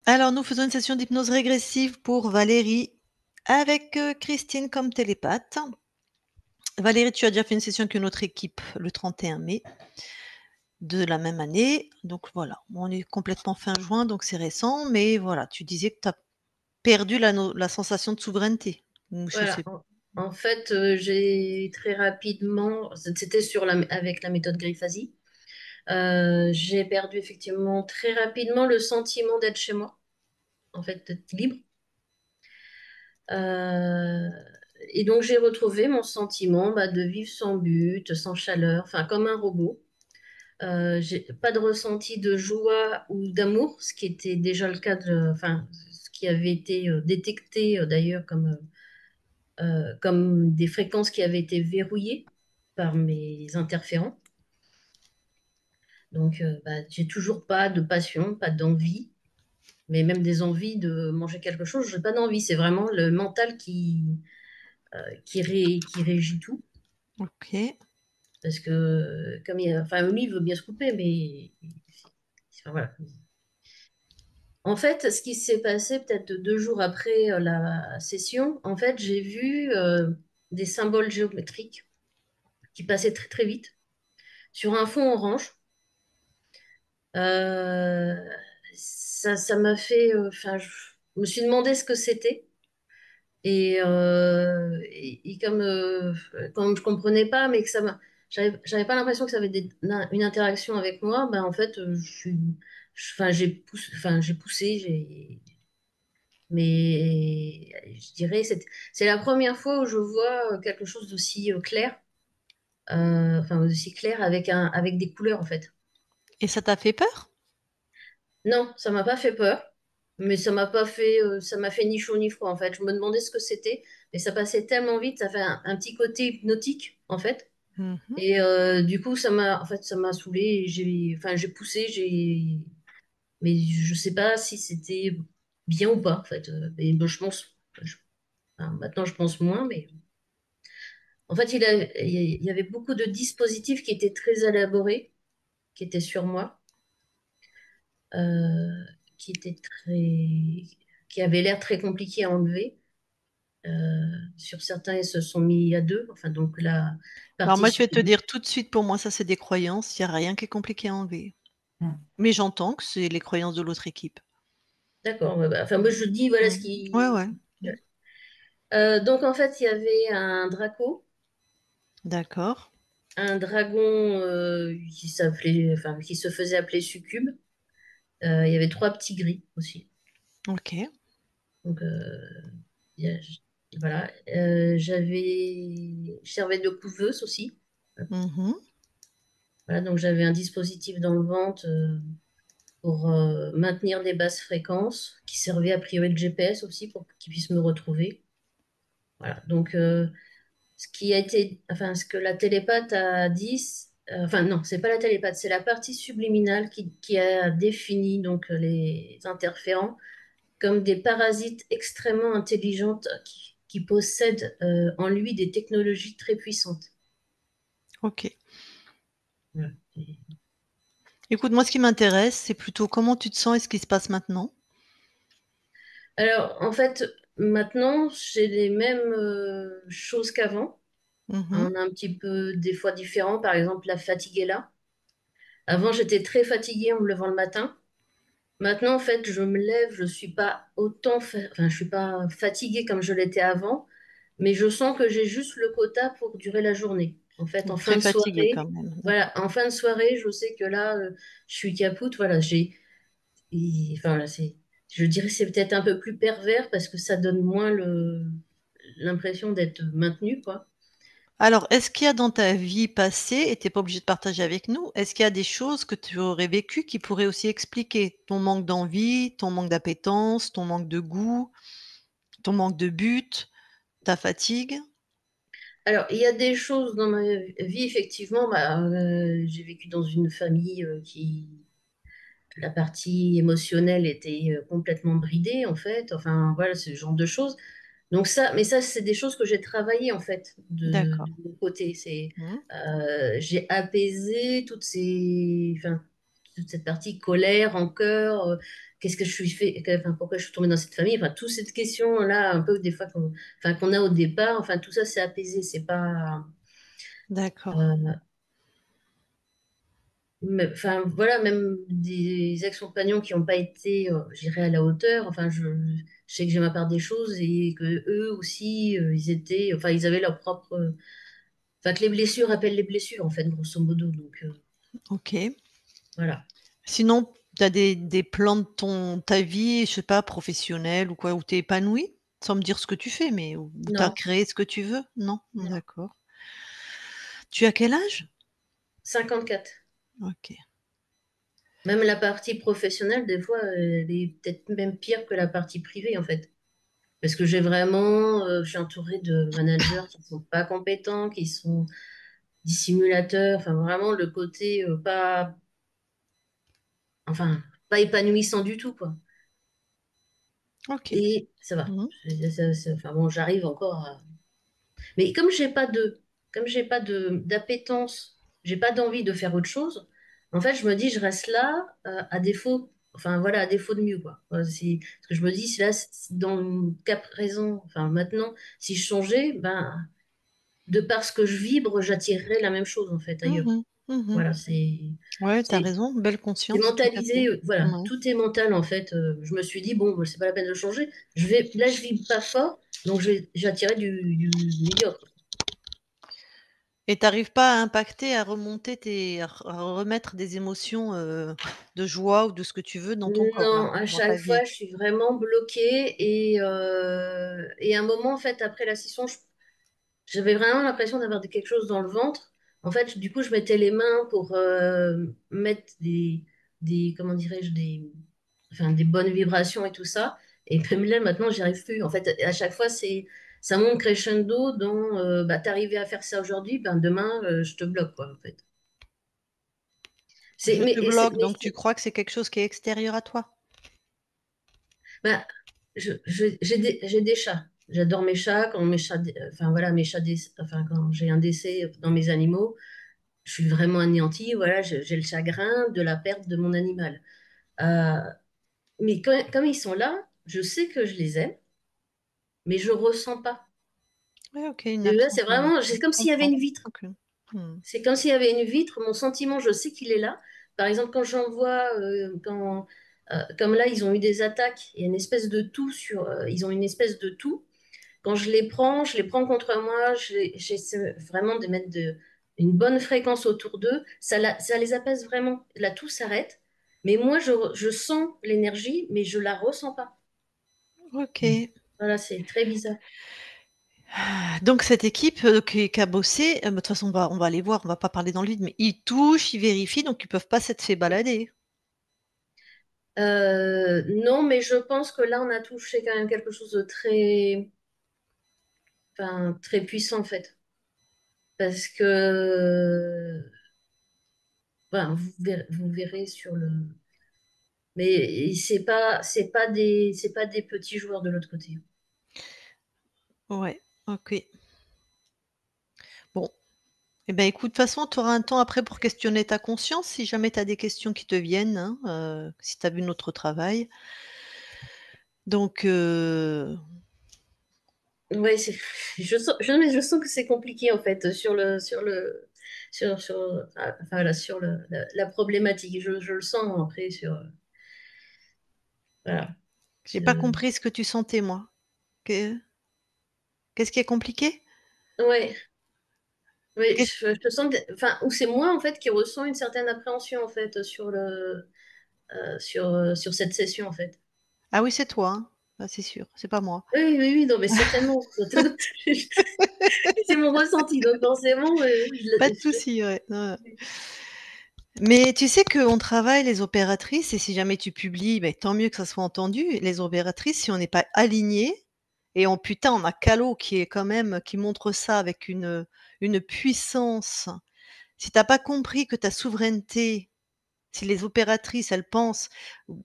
Alors, nous faisons une session d'hypnose régressive pour Valérie avec Christine comme télépathe. Valérie, tu as déjà fait une session avec une autre équipe le 31 mai de la même année. Donc voilà, on est complètement fin juin, donc c'est récent, mais voilà, tu disais que tu as perdu la sensation de souveraineté. Je Voilà. sais. En fait, j'ai très rapidement, c'était avec la méthode Grifasi, j'ai perdu effectivement très rapidement le sentiment d'être chez moi, en fait, d'être libre. Euh, et donc, j'ai retrouvé mon sentiment de vivre sans but, sans chaleur, enfin, comme un robot. J'ai pas de ressenti de joie ou d'amour, ce qui était déjà le cas enfin, ce qui avait été détecté d'ailleurs comme des fréquences qui avaient été verrouillées par mes interférents. Donc, j'ai toujours pas de passion, pas d'envie, mais même des envies de manger quelque chose, j'ai pas d'envie. C'est vraiment le mental qui régit tout. Ok. Parce que, comme enfin, lui, il veut bien se couper, mais enfin, voilà. En fait, ce qui s'est passé peut-être 2 jours après la session, en fait, j'ai vu des symboles géométriques qui passaient très très vite sur un fond orange. Euh, ça m'a fait, enfin, je me suis demandé ce que c'était. Et comme je comprenais pas, mais que j'avais pas l'impression que ça avait une interaction avec moi, ben en fait, enfin, j'ai poussé, mais je dirais c'est la première fois où je vois quelque chose d'aussi clair, enfin aussi clair avec des couleurs en fait. Et ça t'a fait peur? Non, ça m'a pas fait peur, mais ça m'a fait ni chaud ni froid en fait. Je me demandais ce que c'était, mais ça passait tellement vite, ça fait un petit côté hypnotique en fait. Mhm. Et du coup, ça m'a saoulée. Enfin, j'ai poussé, mais je sais pas si c'était bien ou pas en fait. Mais bon, enfin, maintenant je pense moins, mais en fait, il y avait beaucoup de dispositifs qui étaient très élaborés, qui étaient sur moi, euh, qui étaient qui avaient l'air très compliqués à enlever. Sur certains, ils se sont mis à deux. Enfin, donc la Alors partie moi, je vais te supérieure. dire tout de suite, pour moi, ça c'est des croyances. Il n'y a rien qui est compliqué à enlever. Mais j'entends que c'est les croyances de l'autre équipe. D'accord. Ouais, enfin, moi, je dis, voilà ce Mhm. Ouais, qui. ouais. Donc, en fait, il y avait un draco, D'accord. un dragon enfin, qui se faisait appeler succube. Il y avait trois petits gris aussi. Ok. Donc, il y a- voilà. Je servais de couveuse aussi. Mhm. Voilà, donc, j'avais un dispositif dans le ventre pour maintenir des basses fréquences qui servait a priori de GPS aussi pour qu'ils puissent me retrouver. Voilà. Donc, enfin, ce que la télépathe a dit, enfin non, c'est pas la télépathe, c'est la partie subliminale qui a défini donc les interférents comme des parasites extrêmement intelligentes qui possèdent en lui des technologies très puissantes. Ok. Voilà. Écoute, moi, ce qui m'intéresse, c'est plutôt comment tu te sens et ce qui se passe maintenant. Alors, en fait, maintenant, j'ai les mêmes choses qu'avant. Mhm. On a un petit peu des fois différent. Par exemple, la fatigue est là. Avant, j'étais très fatiguée en me levant le matin. Maintenant, en fait, je me lève, je suis pas enfin, je suis pas fatiguée comme je l'étais avant, mais je sens que j'ai juste le quota pour durer la journée. En fait, en Donc, fin très de fatigué quand soirée, même. voilà, D'accord. en fin de soirée, je sais que là, je suis capoute. Voilà, enfin, là, je dirais que c'est peut-être un peu plus pervers parce que ça donne moins l'impression d'être maintenu, quoi. Alors, est-ce qu'il y a dans ta vie passée, et tu n'es pas obligé de partager avec nous, est-ce qu'il y a des choses que tu aurais vécues qui pourraient aussi expliquer ton manque d'envie, ton manque d'appétence, ton manque de goût, ton manque de but, ta fatigue? Alors, il y a des choses dans ma vie, effectivement. J'ai vécu dans une famille la partie émotionnelle était complètement bridée, en fait. Enfin, voilà, ce genre de choses. Donc mais ça, c'est des choses que j'ai travaillées, en fait, D'accord. de mon côté. Mmh. J'ai apaisé enfin, toute cette partie colère, rancœur, qu'est-ce que je suis fait, enfin, pourquoi je suis tombée dans cette famille, enfin, toute cette question-là, un peu des fois enfin, qu'on a au départ, enfin, tout ça, c'est apaisé, c'est pas. D'accord. euh, Enfin, voilà, même des ex-compagnons qui n'ont pas été, je dirais, à la hauteur. Enfin, je sais que j'ai ma part des choses et que eux aussi, ils étaient, enfin, ils avaient leur propre. Enfin, que les blessures appellent les blessures, en fait, grosso modo. Donc, OK. voilà. Sinon, tu as des plans de ta vie, je sais pas, professionnelle ou quoi, où tu es épanouie? Sans me dire ce que tu fais, mais où tu as Non, créé ce que tu veux? Non? non. D'accord. Tu as quel âge? 54. OK. Même la partie professionnelle, des fois, elle est peut-être même pire que la partie privée, en fait. Parce que je suis entourée de managers qui ne sont pas compétents, qui sont dissimulateurs, enfin, vraiment le côté enfin, pas épanouissant du tout, quoi. OK. Et ça va. Mmh. Enfin bon, j'arrive encore à. Mais comme j'ai pas d'appétence, j'ai pas d'envie de faire autre chose, en fait, je me dis, je reste là, à défaut, enfin voilà, à défaut de mieux, quoi. Parce que je me dis, si là, dans le cas présent, enfin maintenant, si je changeais, ben, de par ce que je vibre, j'attirerais la même chose, en fait, ailleurs. Mmh mh. Mmh. Voilà, Ouais, tu as c'est, raison, belle c'est conscience, tout à fait. mentalisé, voilà, Ouais. tout est mental, en fait. Je me suis dit, bon, c'est pas la peine de changer. Là, je vibre pas fort, donc j'attirais du médiocre. Et tu arrives pas à impacter, à remonter à remettre des émotions, de joie ou de ce que tu veux dans ton corps là, Non, à dans ta chaque vie? fois, je suis vraiment bloquée et à un moment, en fait, après la session, j'avais vraiment l'impression d'avoir quelque chose dans le ventre. En fait, du coup, je mettais les mains pour mettre comment dirais-je, enfin, des bonnes vibrations et tout ça. Et même là, maintenant, j'y arrive plus. En fait, à chaque fois, ça monte crescendo dans, bah, t'arrivais à faire ça aujourd'hui, ben demain, je te bloque, quoi, en fait. Je te Mais bloque, donc tu crois que c'est quelque chose qui est extérieur à toi? bah, j'ai des chats. J'adore mes chats. Quand enfin voilà, enfin quand j'ai un décès dans mes animaux, je suis vraiment anéantie. Voilà, j'ai le chagrin de la perte de mon animal. Euh, mais comme ils sont là, je sais que je les aime, mais je ressens pas. Ouais, OK, une Et là, absence c'est vraiment, d'émotion. c'est Je comme s'il y avait comprends. une vitre. OK. Mmh. C'est comme s'il y avait une vitre. Mon sentiment, je sais qu'il est là. Par exemple, quand j'envoie, comme là, ils ont eu des attaques. Il y a une espèce de toux ils ont une espèce de toux. Quand je les prends contre moi, j'essaie vraiment de mettre une bonne fréquence autour d'eux. Ça les apaise vraiment. Là, tout s'arrête. Mais moi, je sens l'énergie, mais je la ressens pas. OK. Voilà, c'est très bizarre. Donc cette équipe, qui a bossé, de toute façon on va aller voir, on va pas parler dans le vide, mais ils touchent, ils vérifient, donc ils peuvent pas s'être fait balader. Non, mais je pense que là, on a touché quand même quelque chose de enfin, très puissant, en fait. Parce que, ben, vous verrez sur le. Mais c'est pas des petits joueurs de l'autre côté. Ouais, OK. Bon, et ben, écoute, de toute façon, tu auras un temps après pour questionner ta conscience, si jamais tu as des questions qui te viennent, hein, si tu as vu notre travail. Donc Ouais, mais je sens que c'est compliqué en fait enfin voilà, sur la problématique. Je le sens après voilà. j'ai pas Je- compris ce que tu sentais moi. Que Qu'est-ce qui est compliqué? ouais, ouais, Qu'est-ce je sens enfin ou c'est moi en fait qui ressens une certaine appréhension en fait sur cette session en fait. Ah oui, c'est toi, hein. Ah, c'est sûr, c'est pas moi. Oui, oui, oui, non, mais certainement. C'est mon ressenti, donc forcément, Pas de souci, ouais, ouais, ouais. Mais tu sais qu'on travaille les opératrices et si jamais tu publies, beh, tant mieux que ça soit entendu. Les opératrices, si on n'est pas alignées et putain, on a Callot qui est quand même qui montre ça avec une puissance. Si tu as pas compris que ta souveraineté, si les opératrices, elles pensent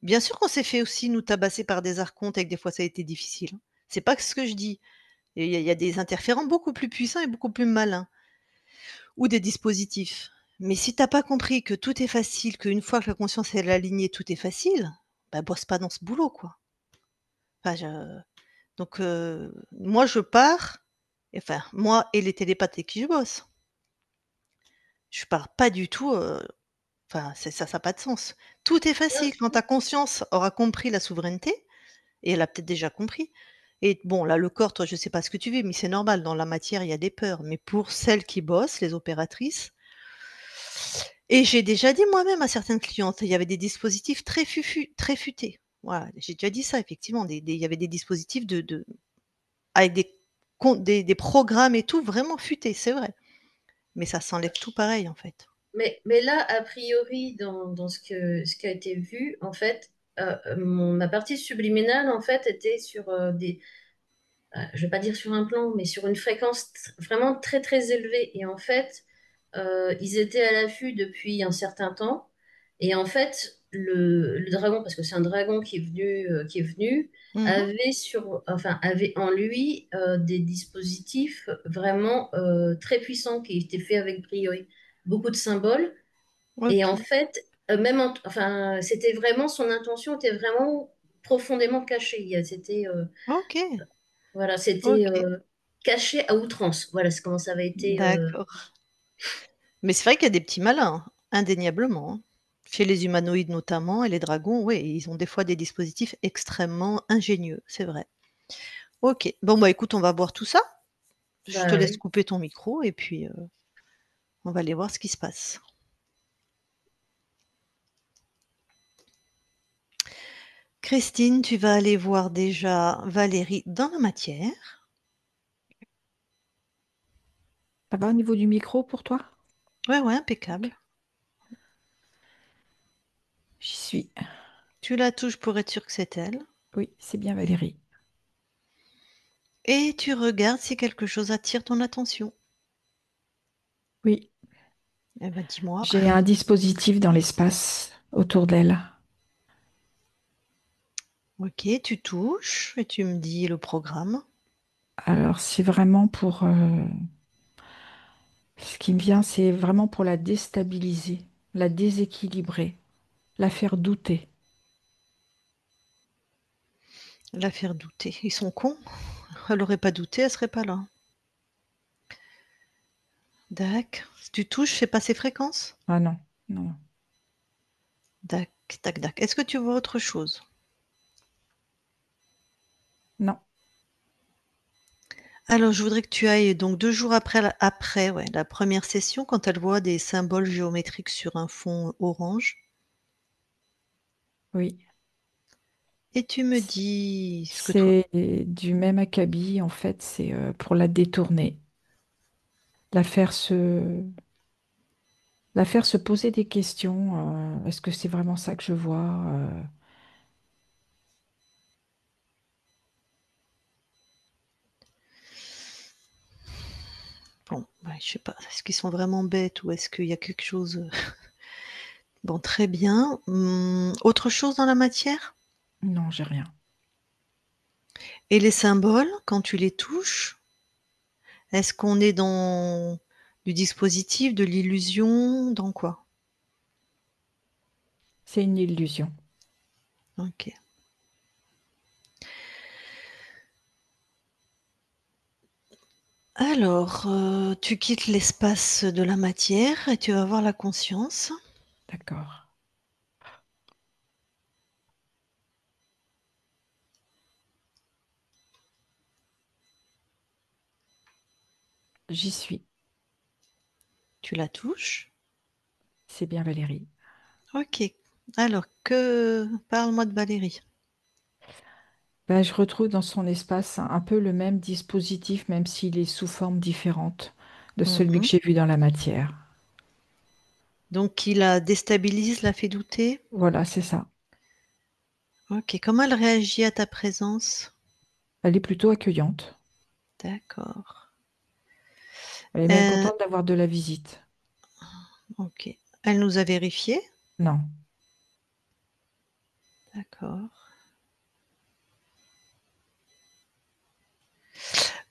bien sûr qu'on s'est fait aussi nous tabasser par des archontes et que des fois ça a été difficile, hein. C'est pas ce que je dis. Et il y a des interférents beaucoup plus puissants et beaucoup plus malins ou des dispositifs. Mais si tu as pas compris que tout est facile, qu'une fois que la conscience elle est alignée, tout est facile, bah, bosse pas dans ce boulot, quoi. Enfin, donc moi, je pars, enfin, moi et les télépathes avec qui je bosse, je pars pas du tout, enfin, ça a pas de sens. Tout est Non, facile quand ta conscience aura compris la souveraineté, et elle a peut-être déjà compris. Et bon, là, le corps, toi, je sais pas ce que tu vis, mais c'est normal, dans la matière, il y a des peurs. Mais pour celles qui bossent, les opératrices, et j'ai déjà dit moi-même à certaines clientes, il y avait des dispositifs très futés. Voilà, j'ai déjà dit ça effectivement, il y avait des dispositifs avec des programmes et tout vraiment futés, c'est vrai. Mais ça s'enlève tout pareil en fait. mais là, a priori, dans ce qui a été vu, en fait, ma partie subliminale, en fait, était sur je vais pas dire sur un plan, mais sur une fréquence vraiment très très élevée. Et en fait, ils étaient à l'affût depuis un certain temps. Et en fait, le dragon, parce que c'est un dragon qui est venu, Mmh. avait en lui des dispositifs vraiment très puissants qui étaient faits avec brio. Beaucoup de symboles. Et en OK, fait, c'était vraiment son intention était vraiment profondément cachée. C'était OK, voilà, c'était OK, caché à outrance. Voilà, c'est comment ça avait été. d'accord. Mais c'est vrai qu'il y a des petits malins, hein, indéniablement, hein. Chez les humanoïdes notamment et les dragons, oui, ils ont des fois des dispositifs extrêmement ingénieux, c'est vrai. OK. Bon, bah, écoute, on va voir tout ça. Je te Bah laisse oui. couper ton micro et puis, on va aller voir ce qui se passe. Christine, tu vas aller voir déjà Valérie dans la matière. Ça va au niveau du micro pour toi? Ouais, ouais, Ok. impeccable. J'y suis. Tu la touches pour être sûre que c'est elle Oui, c'est bien Valérie. et tu regardes si quelque chose attire ton attention. Oui, Eh ben, dis-moi. j'ai un dispositif dans l'espace autour d'elle. OK, tu touches et tu me dis le programme. Alors, c'est vraiment pour... ce qui me vient, c'est vraiment pour la déstabiliser, la déséquilibrer, la faire douter. La faire douter. Ils sont cons. Elle aurait pas douté, elle serait pas là. Dac. Si tu touches, c'est pas ses fréquences? Ah non, non, Dac, tac, dac. Est-ce que tu vois autre chose? non. Alors, je voudrais que tu ailles donc 2 jours après, ouais, la première session, quand elle voit des symboles géométriques sur un fond orange, Oui. et tu me C- dis ce que toi. C'est du même acabit, en fait, c'est pour la détourner, la faire se, la faire se poser des questions. Est-ce que c'est vraiment ça que je vois? Bon, ouais, je sais pas, est-ce qu'ils sont vraiment bêtes ou est-ce qu'il y a quelque chose, bon, très bien. Autre chose dans la matière? Non, j'ai rien. Et les symboles, quand tu les touches, est-ce qu'on est dans du dispositif, de l'illusion, dans quoi? C'est une illusion. OK. Alors, tu quittes l'espace de la matière et tu vas voir la conscience. D'accord. J'y suis. Tu la touches. C'est bien Valérie. OK. Alors parle-moi de Valérie. Ben, je retrouve dans son espace un peu le même dispositif, même s'il est sous forme différente de celui que Mmh. j'ai vu dans la matière. Donc qui la déstabilise, la fait douter? Voilà, c'est ça. OK. Comment elle réagit à ta présence? Elle est plutôt accueillante. D'accord. Elle est même Heu, contente d'avoir de la visite. OK. Elle nous a vérifié? Non. D'accord.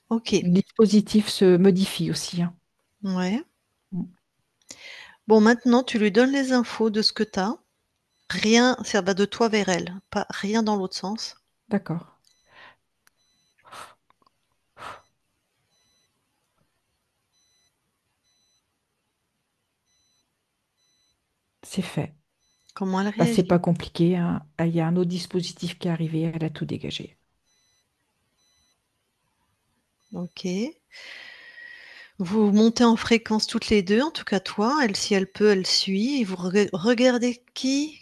OK. Le dispositif se modifie aussi, hein. Ouais. Mm. Bon, maintenant, tu lui donnes les infos de ce que tu as. Rien, ça va de toi vers elle, pas rien dans l'autre sens. D'accord, c'est fait. Comment elle Bah, c'est réagit? pas compliqué, hein. Ah, il y a un autre dispositif qui est arrivé, elle a tout dégagé. Ok. Vous montez en fréquence toutes les deux, en tout cas toi, elle, si elle peut, elle suit, et vous regardez qui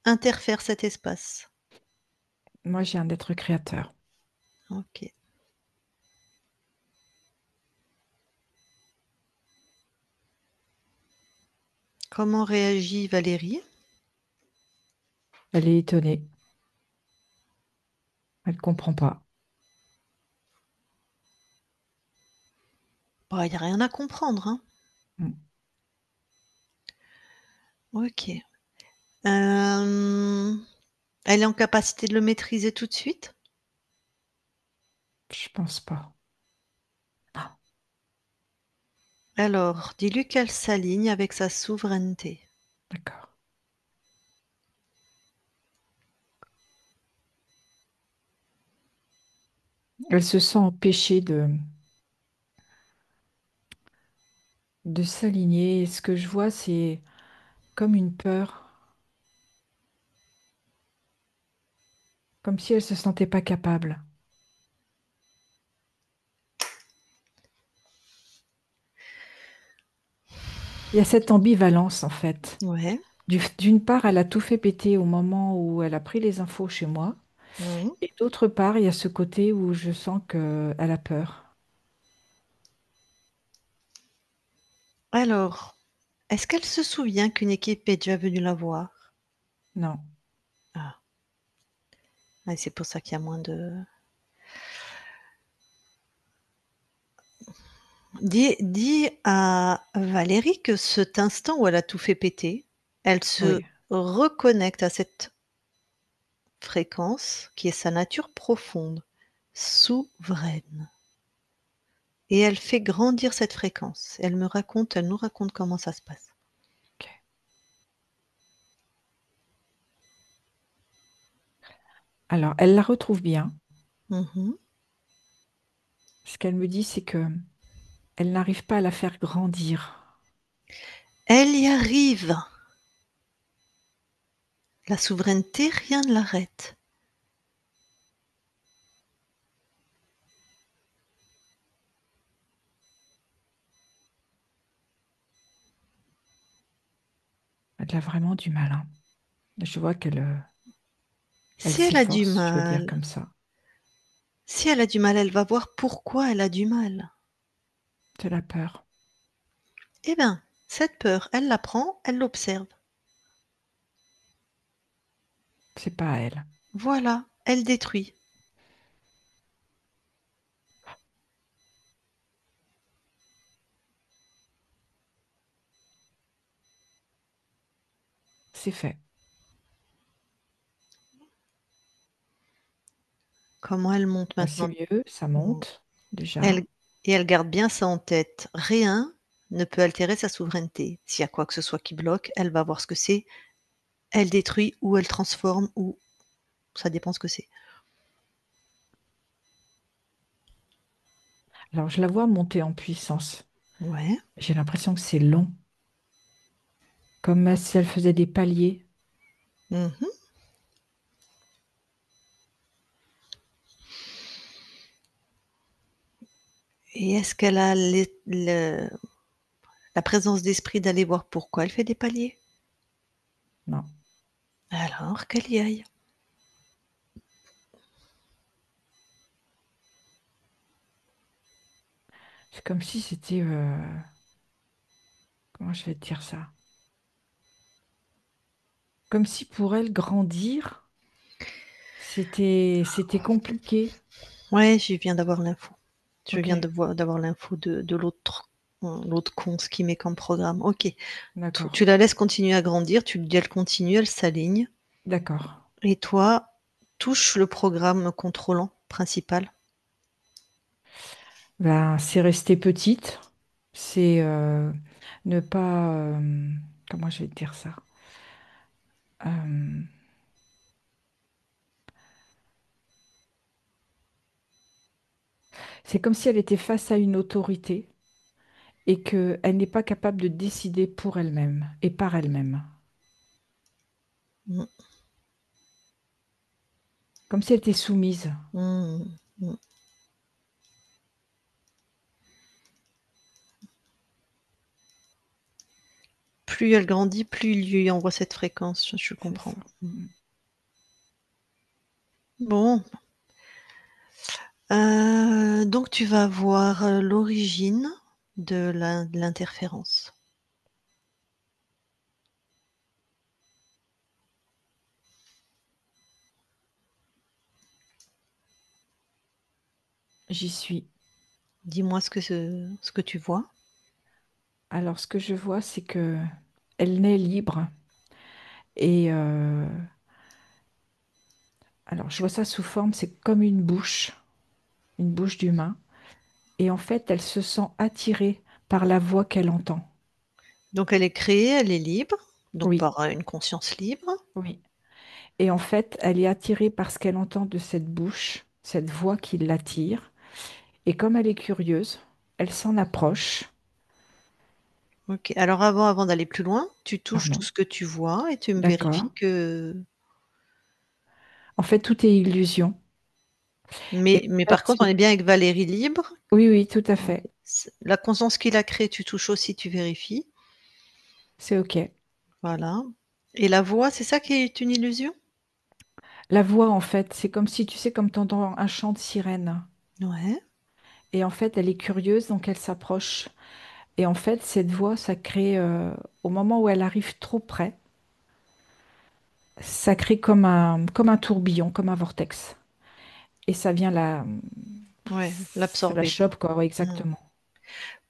interfère cet espace. Moi, j'ai un être créateur. Ok. Comment réagit Valérie? Elle est étonnée. Elle comprend pas. Bah, il n'y a rien à comprendre, hein. Hmm. Ok. Euh, Elle est en capacité de le maîtriser tout de suite? Je pense pas. Ah, Alors, dis-lui qu'elle s'aligne avec sa souveraineté. d'accord. Elle se sent empêchée de s'aligner. Ce que je vois, c'est comme une peur, comme si elle se sentait pas capable. Il y a cette ambivalence, en fait. Ouais. D'une part, elle a tout fait péter au moment où elle a pris les infos chez moi. Mhm. Et d'autre part, il y a ce côté où je sens qu'elle a peur. Alors, est-ce qu'elle se souvient qu'une équipe est déjà venue la voir? Non, Ah, ouais, c'est pour ça qu'il y a moins de... Dis à Valérie que cet instant où elle a tout fait péter, elle se oui, reconnecte à cette fréquence qui est sa nature profonde, souveraine. Et elle fait grandir cette fréquence. Elle nous raconte comment ça se passe. ok. Alors, elle la retrouve bien. Mhm. Ce qu'elle me dit, c'est que elle n'arrive pas à la faire grandir. Elle y arrive. La souveraineté, rien ne l'arrête. Elle a vraiment du mal, hein. Je vois elle Si elle a du s'efforce, je veux dire mal, comme ça. si elle a du mal, elle va voir pourquoi elle a du mal. C'est la peur. Eh bien, cette peur, elle la prend, elle l'observe. C'est pas à elle. Voilà, elle détruit. C'est fait. Comment elle monte Bah, c'est maintenant? mieux, ça monte déjà. Elle, et elle garde bien ça en tête. Rien ne peut altérer sa souveraineté. S'il y a quoi que ce soit qui bloque, elle va voir ce que c'est. Elle détruit ou elle transforme ou ça dépend ce que c'est. Alors, je la vois monter en puissance. Ouais. J'ai l'impression que c'est long, comme si elle faisait des paliers. Mhm. Et est-ce qu'elle a la présence d'esprit d'aller voir pourquoi elle fait des paliers? Non. Alors qu'elle y aille. C'est comme si c'était... comment je vais te dire ça? Comme si pour elle, grandir, c'était compliqué. Ouais, je viens d'avoir l'info. Je Ok, viens d'avoir l'info de l'autre, l'autre con, ce qu'il met comme programme. Ok. Tu d'accord. la laisses continuer à grandir, tu lui dis elle continue, elle s'aligne. D'accord. Et toi, touche le programme contrôlant principal. Ben, c'est rester petite. C'est ne pas... comment je vais te dire ça? Euh, c'est comme si elle était face à une autorité et qu'elle n'est pas capable de décider pour elle-même et par elle-même. Mm, Comme si elle était soumise. mm, mm. Plus elle grandit, plus il lui envoie cette fréquence, je C'est comprends. ça. Bon, donc tu vas voir l'origine de l'interférence. J'y suis. Dis-moi ce que tu vois. Alors, ce que je vois, c'est que elle naît libre. Et alors, je vois ça sous forme, c'est comme une bouche d'humain. Et en fait, elle se sent attirée par la voix qu'elle entend. Donc elle est créée, elle est libre, donc Oui, par une conscience libre. oui. Et en fait, elle est attirée par ce qu'elle entend de cette bouche, cette voix qui l'attire. Et comme elle est curieuse, elle s'en approche. Ok. Alors avant d'aller plus loin, tu touches tout Pardon. ce que tu vois et tu me D'accord. vérifies que. En fait, tout est illusion. Et Mais en par fait, contre, on est bien avec Valérie libre. oui, oui, tout à fait. La conscience qu'il a créée, tu touches aussi, tu vérifies. C'est OK. Voilà. Et la voix, c'est ça qui est une illusion? La voix, en fait, c'est comme si, tu sais, comme tu entends un chant de sirène. Ouais. Et en fait, elle est curieuse, donc elle s'approche. Et en fait, cette voix, ça crée, au moment où elle arrive trop près, ça crée comme un tourbillon, comme un vortex. Et ça vient Ouais, ça la l'absorber, quoi. chope, quoi, ouais, Mmh. exactement.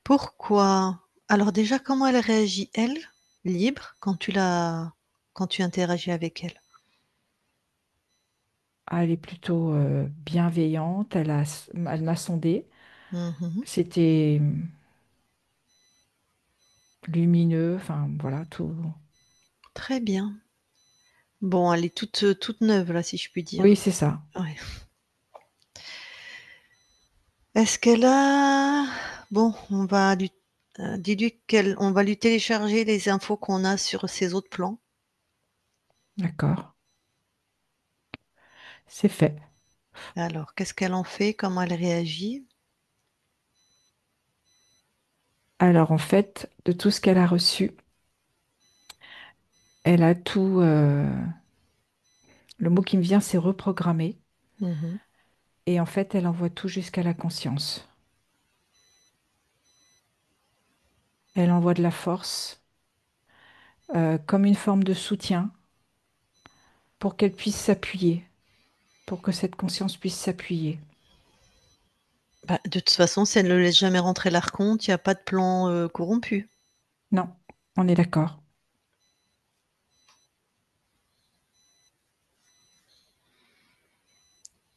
Pourquoi? Alors déjà, comment elle réagit, elle, libre, quand tu interagis avec elle? Ah, elle est plutôt bienveillante, elle m'a sondée. Mmh. C'était lumineux, enfin voilà, tout. Très bien. Bon, elle est toute neuve là, si je puis Oui, dire. c'est ça. Ouais. Est-ce qu'elle a bon, dis-lui on va lui télécharger les infos qu'on a sur ses autres plans. D'accord. C'est fait. Alors, qu'est-ce qu'elle en fait? Comment elle réagit? Alors, en fait, de tout ce qu'elle a reçu, elle a tout. Le mot qui me vient, c'est reprogrammer. Mmh. Et en fait, elle envoie tout jusqu'à la conscience. Elle envoie de la force, comme une forme de soutien, pour qu'elle puisse s'appuyer, pour que cette conscience puisse s'appuyer. Bah, de toute façon, si elle ne laisse jamais rentrer l'archonte, il y a pas de plan, corrompu. Non, on est d'accord.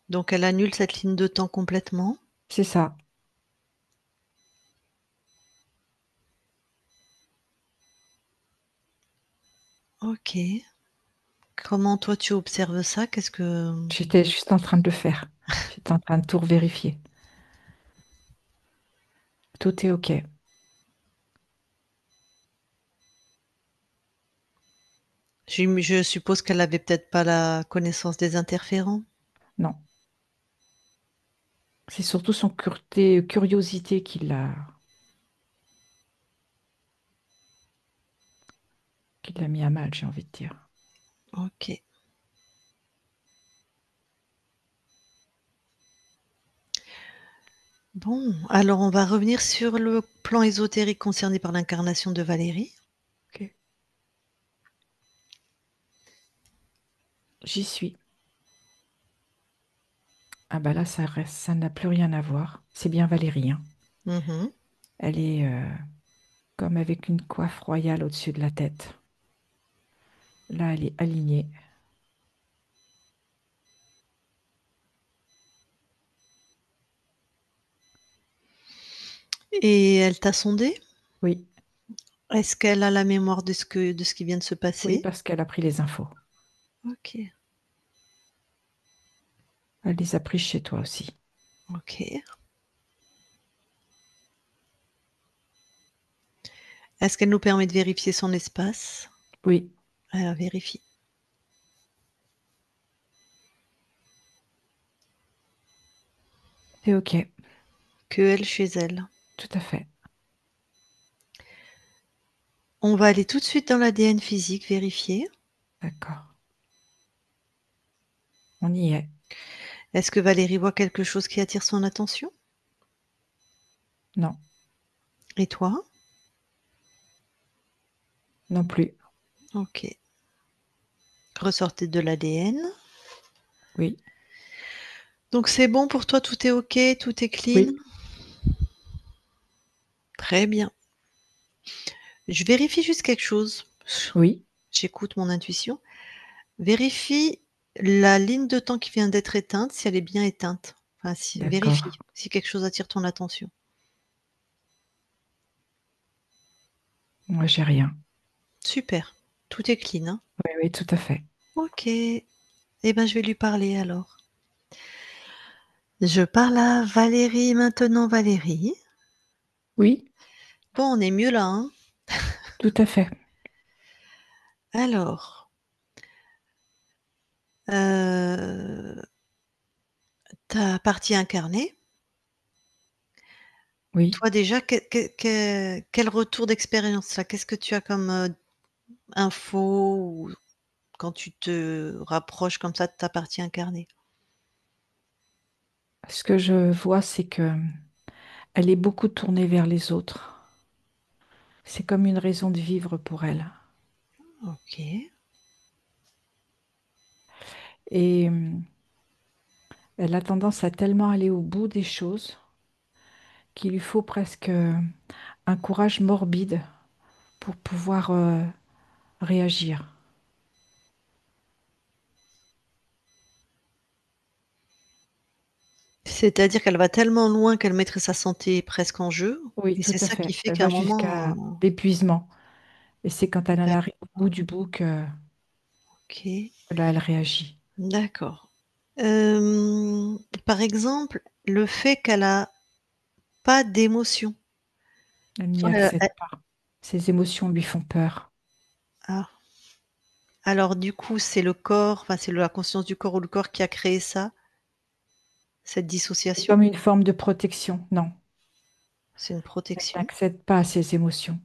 Donc elle annule cette ligne de temps complètement. C'est ça. OK. Comment toi tu observes ça? Qu'est-ce que J'étais juste en train de le faire. J'étais en train de tout vérifier. Tout est OK. je suppose qu'elle avait peut-être pas la connaissance des interférents? Non, c'est surtout son curiosité qui l'a mis à mal, j'ai envie de dire. OK. Bon, alors on va revenir sur le plan ésotérique concerné par l'incarnation de Valérie. OK. J'y suis. Ah bah là, ça n'a plus rien à voir. C'est bien Valérie, hein. Mmh. Elle est comme avec une coiffe royale au-dessus de la tête. Là, elle est alignée. Et elle t'a sondé? Oui, Est-ce qu'elle a la mémoire de ce qui vient de se oui, passer? parce qu'elle a pris les infos. Ok, Elle les a prises chez toi aussi. ok. Est-ce qu'elle nous permet de vérifier son espace? Oui, Vérifie. c'est OK. Que elle chez elle. Tout à fait. On va aller tout de suite dans l'ADN physique, vérifier. D'accord. On y est. Est-ce que Valérie voit quelque chose qui attire son attention? Non, Et toi? non plus. Ok. Ressortez de l'ADN. Oui, Donc c'est bon pour toi, tout est ok, tout est clean? oui, Très bien. Je vérifie juste quelque chose. oui. J'écoute mon intuition. Vérifie la ligne de temps qui vient d'être éteinte, si elle est bien éteinte. Enfin, si, vérifie D'accord. si quelque chose attire ton attention. Moi, j'ai rien. Super, tout est clean, hein. Oui, oui, tout à fait. Ok. Eh ben, je vais lui parler alors. Je parle à Valérie maintenant, Valérie. Oui, Bon, on est mieux là, hein. tout à fait. Alors, ta partie incarnée, Oui. toi déjà, quel retour d'expérience là? Qu'est-ce que tu as comme, info ou quand tu te rapproches comme ça de ta partie incarnée? Ce que je vois, c'est que elle est beaucoup tournée vers les autres. C'est comme une raison de vivre pour elle. OK. Et elle a tendance à tellement aller au bout des choses qu'il lui faut presque un courage morbide pour pouvoir réagir. C'est-à-dire qu'elle va tellement loin qu'elle mettrait sa santé presque en jeu Oui, et tout c'est à ça qui fait. fait Elle qu'à va un jusqu'à moment, l'épuisement. Et c'est quand elle en arrive au bout d'accord, du bout que OK, là, elle réagit. d'accord. Par exemple, le fait qu'elle a pas d'émotion. Elle n'y Toi, accède pas. Ses émotions lui font peur. ah, alors du coup, c'est le corps, enfin c'est la conscience du corps ou le corps qui a créé ça, cette C'est dissociation? comme une forme de protection. Non, C'est une elle protection. n'accède pas à ses émotions.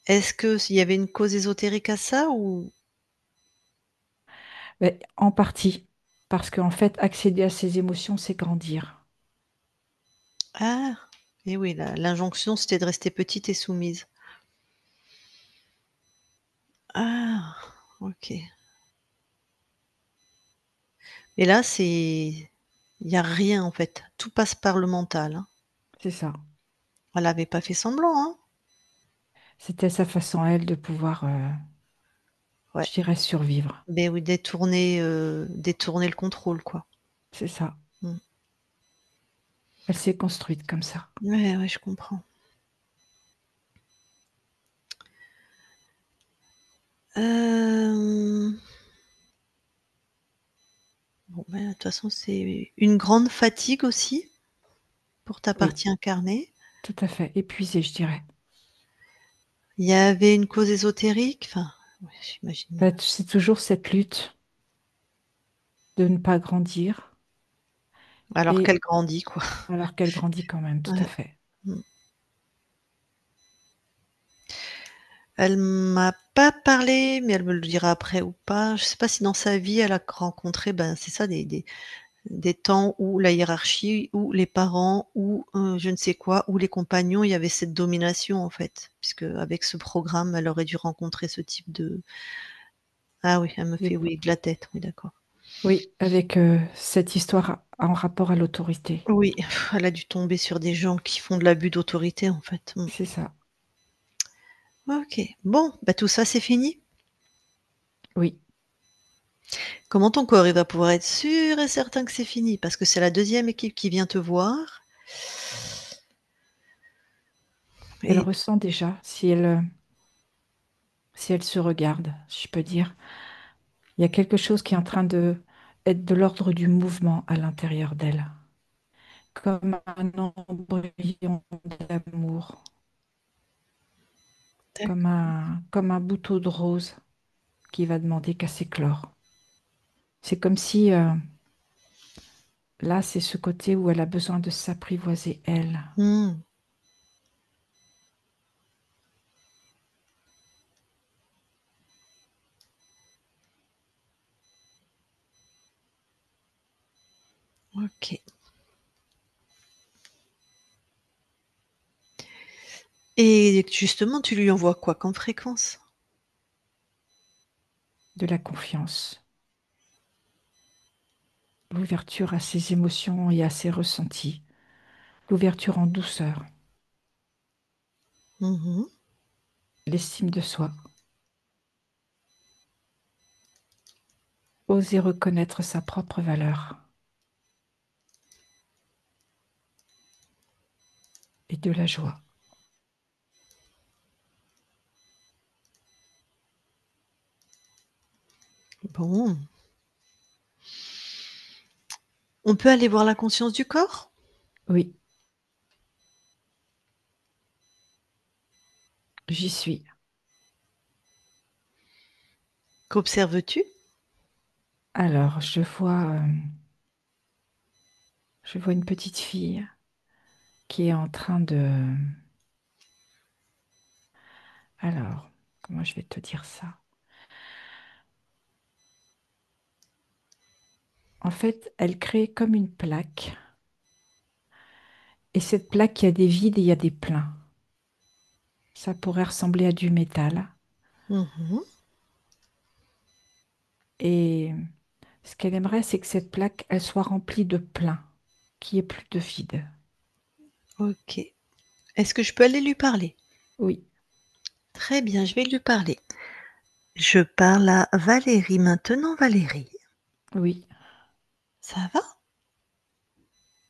Est-ce que s'il y avait une cause ésotérique à ça ou Mais en partie, parce qu'en fait, accéder à ses émotions, c'est grandir. ah! Et oui, l'injonction, c'était de rester petite et soumise. Ah! OK. Et là, il y a rien en fait, tout passe par le mental, hein. C'est ça. Elle avait pas fait semblant, hein? C'était sa façon à elle de pouvoir, Ouais, je dirais, survivre. beh oui, détourner le contrôle, quoi. C'est ça. Mmh. Elle s'est construite comme ça. Ouais, ouais, je comprends. Hem, bon, ben, de toute façon, c'est une grande fatigue aussi pour ta Oui, partie incarnée. tout à fait. Épuisée, je dirais. Il y avait une cause ésotérique? Enfin, ouais, j'imagine. En fait, c'est toujours cette lutte de ne pas grandir Alors et qu'elle grandit, quoi. alors qu'elle grandit quand même, tout à Ouais. fait. Mmh. Elle m'a pas parlé, mais elle me le dira après ou pas. Je sais pas si dans sa vie, elle a rencontré, ben, c'est ça, des temps où la hiérarchie, où les parents, où, je ne sais quoi, où les compagnons, il y avait cette domination, en fait. Puisque avec ce programme, elle aurait dû rencontrer ce type de ah oui, elle me fait Oui, oui de la tête, oui, d'accord. oui, avec cette histoire en rapport à l'autorité. Oui, elle a dû tomber sur des gens qui font de l'abus d'autorité, en fait. Mmh. C'est ça. OK. Bon, bah, tout ça, c'est fini. Oui. Comment ton corps, il va pouvoir être sûr et certain que c'est fini? Parce que c'est la deuxième équipe qui vient te voir Elle et ressent déjà si elle se regarde, si je peux dire. Il y a quelque chose qui est en train de être de l'ordre du mouvement à l'intérieur d'elle, comme un embryon d'amour, D'accord. comme un bouton de rose qui va demander qu'à s'éclore. C'est comme si là, c'est ce côté où elle a besoin de s'apprivoiser elle. Hmm, ok. Et justement, tu lui envoies quoi comme fréquence? De la confiance, l'ouverture à ses émotions et à ses ressentis, l'ouverture en douceur, Mhm. l'estime de soi, oser reconnaître sa propre valeur et de la joie. Bon. On peut aller voir la conscience du corps? Oui, j'y suis. Qu'observes-tu? Alors, je vois une petite fille qui est en train de... Alors, comment je vais te dire ça? En fait, elle crée comme une plaque. Et cette plaque, il y a des vides et il y a des pleins. Ça pourrait ressembler à du métal. Mhm. Et ce qu'elle aimerait, c'est que cette plaque, elle soit remplie de plein, qu'il n'y ait plus de vide. Ok. Est-ce que je peux aller lui parler? Oui, Très bien, je vais lui parler. Je parle à Valérie maintenant. Valérie, oui, ça va?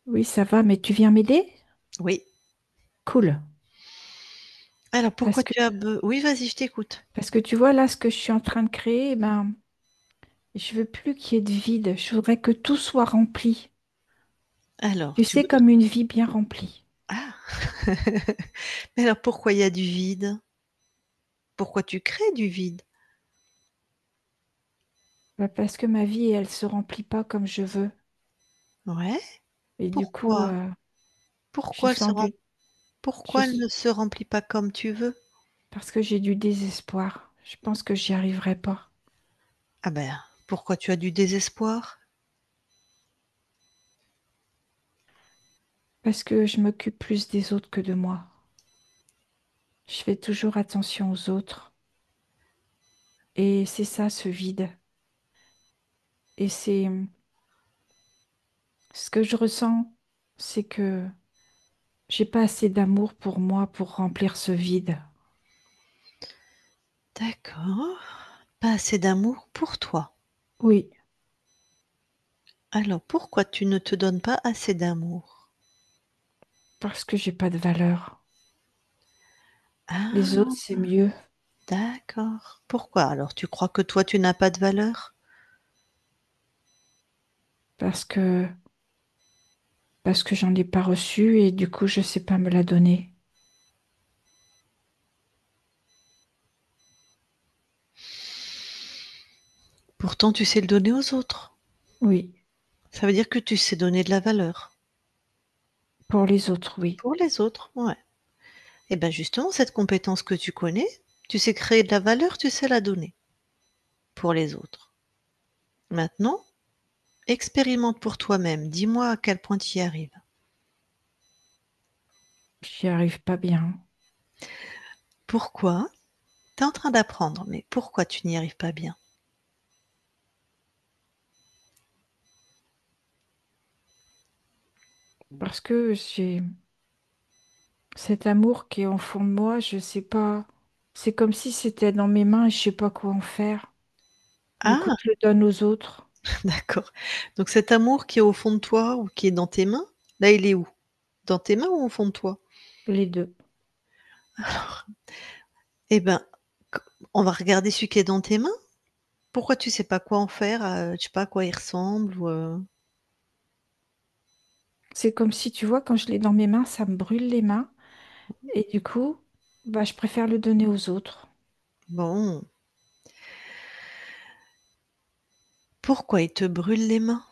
oui, ça va, mais tu viens m'aider? Oui. Cool. Alors, pourquoi Parce que, tu as... Oui, vas-y, je t'écoute. parce que tu vois, là, ce que je suis en train de créer, eh ben, je veux plus qu'il y ait de vide. Je voudrais que tout soit rempli. Alors, Tu tu sais, veux... comme une vie bien remplie. Ah. Mais alors, pourquoi il y a du vide? Pourquoi tu crées du vide? Bah, parce que ma vie, elle se remplit pas comme je veux. Ouais. Et du coup, Pourquoi? je Pourquoi elle se sens rem... du... je Pourquoi elle s- ne se remplit pas comme tu veux? parce que j'ai du désespoir. Je pense que j'y arriverai pas. Ah ben, pourquoi tu as du désespoir? Parce que je m'occupe plus des autres que de moi. Je fais toujours attention aux autres. Et c'est ça, ce vide. Et c'est ce que je ressens, c'est que j'ai pas assez d'amour pour moi pour remplir ce vide. D'accord. Pas assez d'amour pour toi. Oui, Alors, pourquoi tu ne te donnes pas assez d'amour? parce que j'ai pas de valeur. Les autres, Ah, c'est mieux. d'accord. Pourquoi alors? Tu crois que toi, tu n'as pas de valeur? Parce que, parce que j'en ai pas reçu et du coup, je sais pas me la donner. Pourtant, tu sais le donner aux autres. Oui, Ça veut dire que tu sais donner de la valeur. pour les autres, oui. Pour les autres, ouais. Et bien justement, cette compétence que tu connais, tu sais créer de la valeur, tu sais la donner pour les autres. Maintenant, expérimente pour toi-même. Dis-moi à quel point tu y arrives. J'y arrive pas bien. Pourquoi? Tu es en train d'apprendre, mais pourquoi tu n'y arrives pas bien? Parce que j'ai cet amour qui est au fond de moi, je sais pas. C'est comme si c'était dans mes mains et je sais pas quoi en faire. Du coup, Ah, je le donne aux autres, d'accord. Donc cet amour qui est au fond de toi ou qui est dans tes mains, là, il est où? Dans tes mains ou au fond de toi? les deux. Alors, eh ben, on va regarder celui qui est dans tes mains Pourquoi tu sais pas quoi en faire? Je sais pas à quoi il ressemble ou C'est comme si, tu vois, quand je l'ai dans mes mains, ça me brûle les mains. Et du coup, bah, je préfère le donner aux autres. bon, pourquoi il te brûle les mains?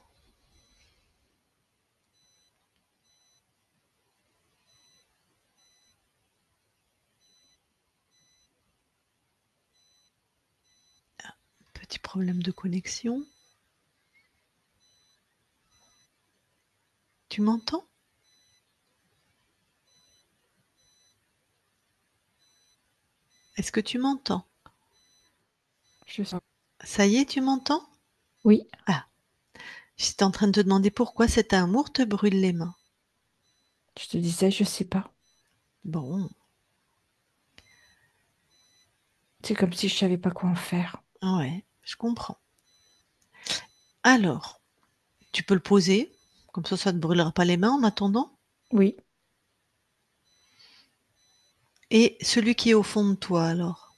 Petit problème de connexion. Tu m'entends? Est-ce que tu m'entends? Je sens. Ça y est, tu m'entends? Oui, Ah, j'étais en train de te demander pourquoi cet amour te brûle les mains. je te disais, je sais pas. Bon, C'est comme si je savais pas quoi en faire. ouais, je comprends. Alors, tu peux le poser, comme ça te brûlera pas les mains en attendant. Oui, Et celui qui est au fond de toi alors?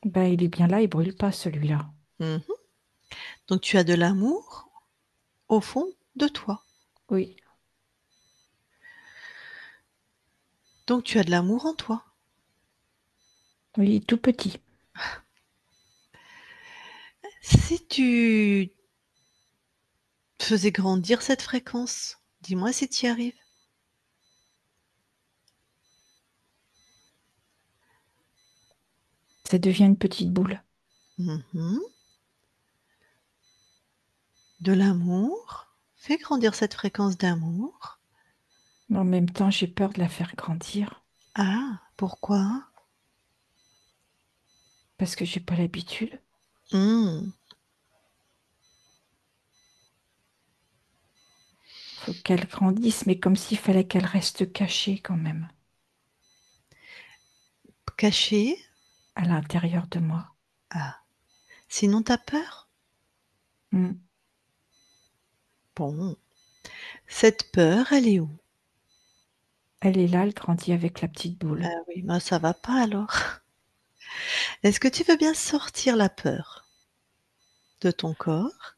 bah, il est bien là, il brûle pas celui-là. Mmh. Donc tu as de l'amour au fond de toi. Oui, Donc tu as de l'amour en toi. oui, tout petit. Si tu faisais grandir cette fréquence, dis-moi si tu y arrives. Ça devient une petite boule. Mmh. De l'amour. Fais grandir cette fréquence d'amour. Mais en même temps, j'ai peur de la faire grandir Ah, pourquoi? parce que j'ai pas l'habitude. Mmh. Faut qu'elle grandisse, mais comme s'il fallait qu'elle reste cachée quand même, Caché. à l'intérieur de moi. Ah. Sinon tu as peur? Hmm. Bon. Cette peur, elle est où? Elle est là, elle grandit avec la petite boule. Ah oui, bah ça va pas alors. Est-ce que tu veux bien sortir la peur de ton corps?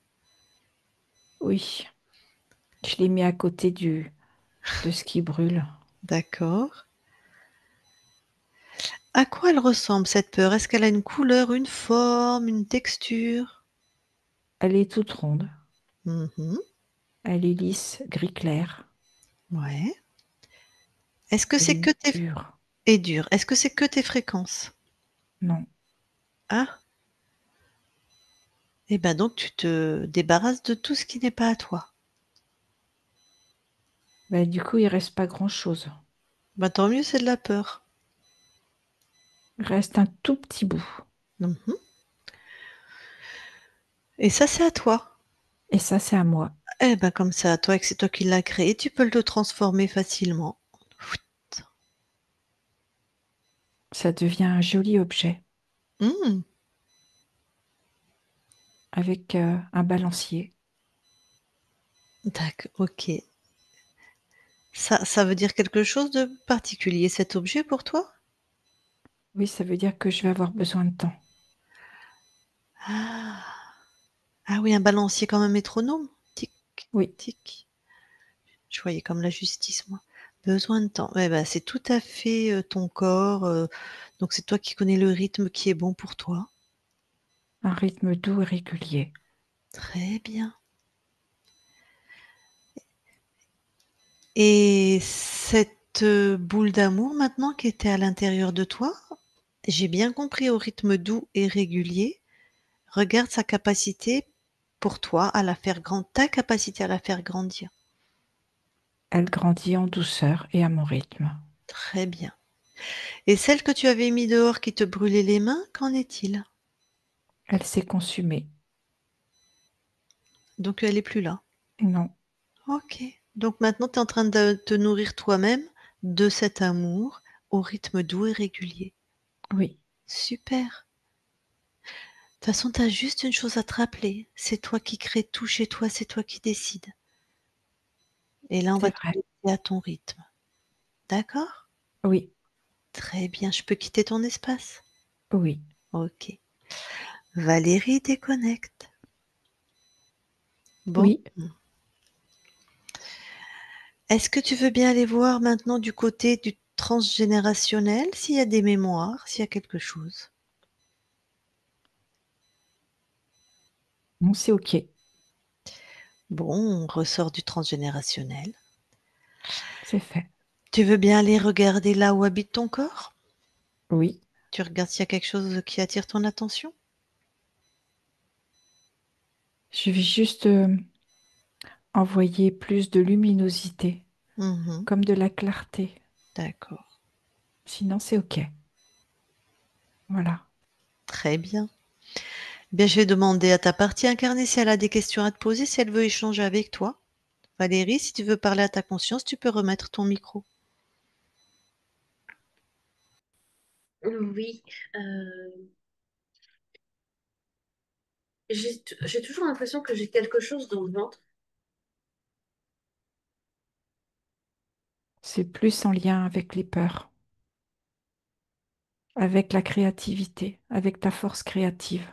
Oui, je l'ai mis à côté de ce qui brûle. D'accord. À quoi elle ressemble cette peur? Est-ce qu'elle a une couleur, une forme, une texture? Elle est toute ronde. Mmh. Elle est lisse, gris clair. Ouais. Est-ce que Elle c'est est que tes dure. et dur. Est-ce que c'est que tes fréquences? Non. Ah, et ben donc tu te débarrasses de tout ce qui n'est pas à toi. Bah, du coup, il reste pas grand-chose. Bah, tant mieux, c'est de la peur. Il reste un tout petit bout. Mmh. Et ça, c'est à toi. Et ça, c'est à moi. Eh ben, comme c'est à toi et que c'est toi qui l'as créé, tu peux le transformer facilement. Ça devient un joli objet Mmh. avec un balancier. OK. Ça veut dire quelque chose de particulier, cet objet pour toi? Oui, ça veut dire que je vais avoir besoin de temps. Ah! Ah oui, un balancier comme un métronome? Tic, Oui, tic. Je voyais comme la justice moi. Besoin de temps. Ouais, bah, c'est tout à fait, ton corps, donc c'est toi qui connais le rythme qui est bon pour toi. un rythme doux et régulier. Très bien. Et cette, boule d'amour maintenant qui était à l'intérieur de toi, j'ai bien compris au rythme doux et régulier, regarde sa capacité pour toi à la faire ta capacité à la faire grandir. Elle grandit en douceur et à mon rythme. Très bien. Et celle que tu avais mis dehors qui te brûlait les mains, qu'en est-il? Elle s'est consumée. Donc elle est plus là? Non, OK. Donc maintenant tu es en train de te nourrir toi-même de cet amour au rythme doux et régulier. oui, Super. De toute façon, tu as juste une chose à te rappeler, c'est toi qui crée tout chez toi, c'est toi qui décides. Et là, on va c'est te vrai. laisser à ton rythme. D'accord? Oui, Très bien, je peux quitter ton espace? oui. Ok. Valérie déconnecte. Bon. Oui, Est-ce que tu veux bien aller voir maintenant du côté du transgénérationnel, s'il y a des mémoires, s'il y a quelque chose? bon, c'est OK. Bon, on ressort du transgénérationnel. C'est fait. Tu veux bien aller regarder là où habite ton corps? Oui, Tu regardes s'il y a quelque chose qui attire ton attention? je vais juste envoyer plus de luminosité, Mhm, comme de la clarté. d'accord. Sinon, c'est OK. Voilà. Très bien. Bien, je vais demander à ta partie incarnée si elle a des questions à te poser, si elle veut échanger avec toi. Valérie, si tu veux parler à ta conscience, tu peux remettre ton micro. Oui. J'ai toujours l'impression que j'ai quelque chose dans le ventre. C'est plus en lien avec les peurs, avec la créativité, avec ta force créative.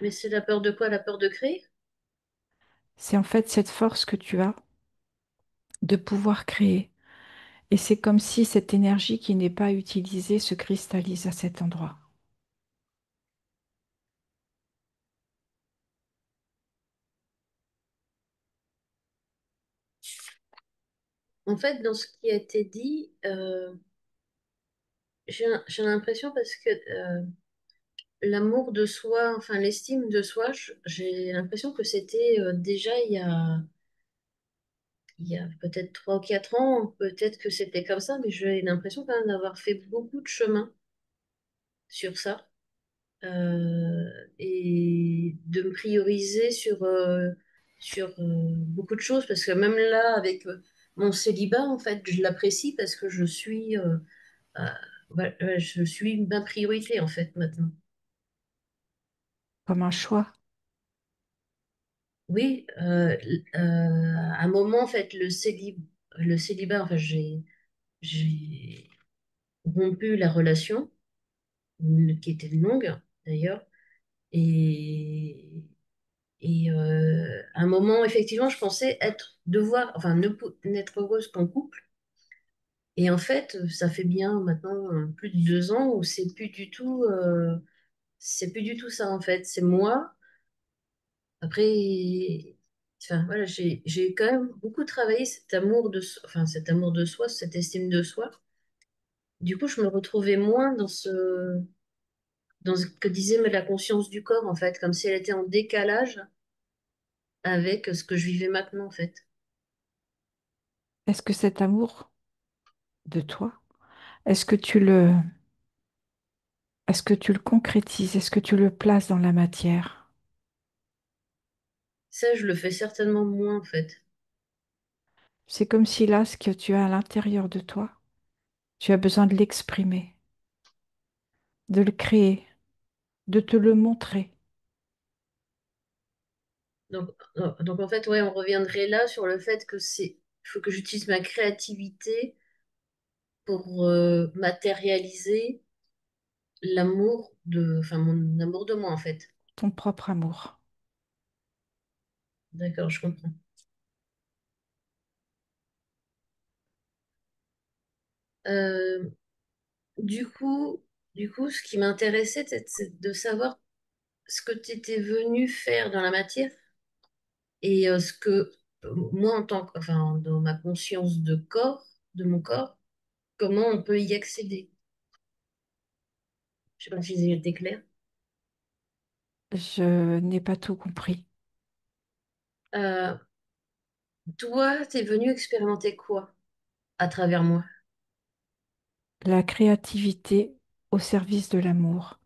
Mais c'est la peur de quoi? La peur de créer? C'est en fait cette force que tu as de pouvoir créer. Et c'est comme si cette énergie qui n'est pas utilisée se cristallise à cet endroit. En fait, dans ce qui a été dit, j'ai l'impression parce que l'amour de soi, enfin l'estime de soi, j'ai l'impression que c'était déjà il y a peut-être 3 ou 4 ans, peut-être que c'était comme ça, mais j'ai l'impression quand même d'avoir fait beaucoup de chemin sur ça et de me prioriser sur beaucoup de choses parce que même là, avec mon célibat, en fait, je l'apprécie parce que euh, je suis ma priorité en fait maintenant. Comme un choix. Oui, à un moment, en fait, le célibat, enfin, j'ai rompu la relation, qui était longue d'ailleurs, et, à un moment, effectivement, je pensais enfin, n'être heureuse qu'en couple. Et en fait, ça fait bien maintenant plus de 2 ans où c'est plus du tout ça, en fait. C'est moi. Après, enfin, voilà, j'ai quand même beaucoup travaillé enfin, cet amour de soi, cette estime de soi. Du coup, je me retrouvais moins dans ce que disait la conscience du corps, en fait, comme si elle était en décalage avec ce que je vivais maintenant, en fait. Est-ce que cet amour de toi, est-ce que est-ce que tu le concrétises? Est-ce que tu le places dans la matière? Ça, je le fais certainement moins, en fait. C'est comme si là, ce que tu as à l'intérieur de toi, tu as besoin de l'exprimer, de le créer, de te le montrer. Donc, en fait, ouais, on reviendrait là sur le fait que il faut que j'utilise ma créativité pour matérialiser enfin, mon amour de moi, en fait. Ton propre amour. D'accord, je comprends. Euh, du coup, ce qui m'intéressait, c'est de savoir ce que tu étais venu faire dans la matière et ce que moi, enfin, dans ma conscience de mon corps, comment on peut y accéder. Je sais pas si j'ai été claire. Je n'ai pas tout compris. Euh, Toi, t'es venu expérimenter quoi à travers moi? La créativité au service de l'amour.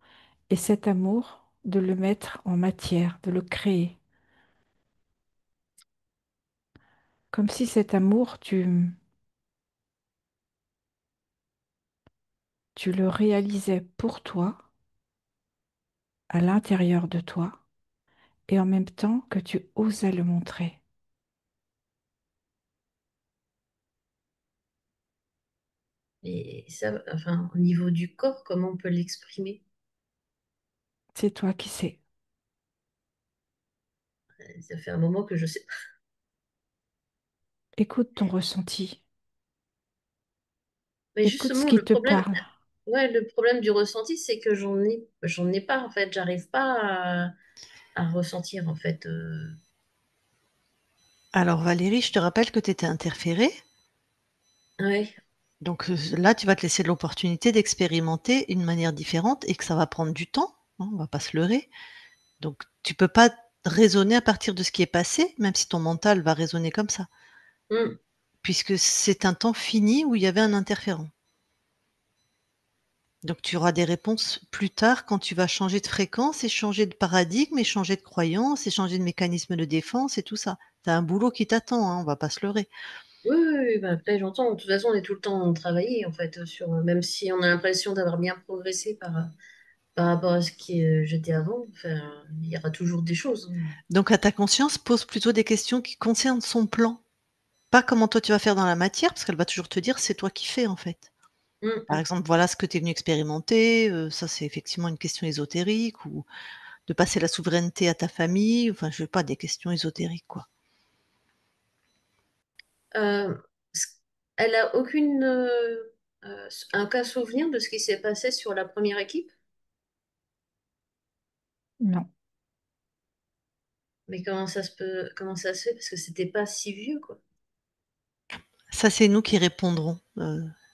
Et cet amour, de le mettre en matière, de le créer. Comme si cet amour, tu le réalisais pour toi, à l'intérieur de toi, et en même temps que tu osais le montrer. Mais ça, enfin, au niveau du corps, comment on peut l'exprimer? C'est toi qui sais. Ça fait un moment que je sais. Écoute ton ressenti. Mais Écoute ce justement, qui te parle. ouais, le problème du ressenti, c'est que j'en ai pas en fait. J'arrive pas à ressentir en fait. Alors Valérie, je te rappelle que tu étais interférée. Ouais. Donc là, tu vas te laisser l'opportunité d'expérimenter une manière différente et que ça va prendre du temps, hein, on va pas se leurrer. Donc tu peux pas raisonner à partir de ce qui est passé, même si ton mental va raisonner comme ça, Mm. puisque c'est un temps fini où il y avait un interférent. Donc tu auras des réponses plus tard quand tu vas changer de fréquence et changer de paradigme et changer de croyance et changer de mécanisme de défense et tout ça. Tu as un boulot qui t'attend, hein, on va pas se leurrer. Oui, oui, oui, bah, après j'entends. De toute façon, on est tout le temps travaillé en fait sur, même si on a l'impression d'avoir bien progressé par rapport à ce que j'étais avant. Enfin, il y aura toujours des choses, hein. Donc à ta conscience, pose plutôt des questions qui concernent son plan. Pas comment toi tu vas faire dans la matière, parce qu'elle va toujours te dire: «C'est toi qui fais, en fait». Mm, Par mm. exemple, voilà ce que tu es venu expérimenter, ça c'est effectivement une question ésotérique ou de passer la souveraineté à ta famille, enfin je sais pas, des questions ésotériques, quoi. Euh, c- Elle a aucune un cas souvenir de ce qui s'est passé sur la première équipe, Non. mais comment ça se fait parce que c'était pas si vieux quoi. Ça, c'est nous qui répondrons,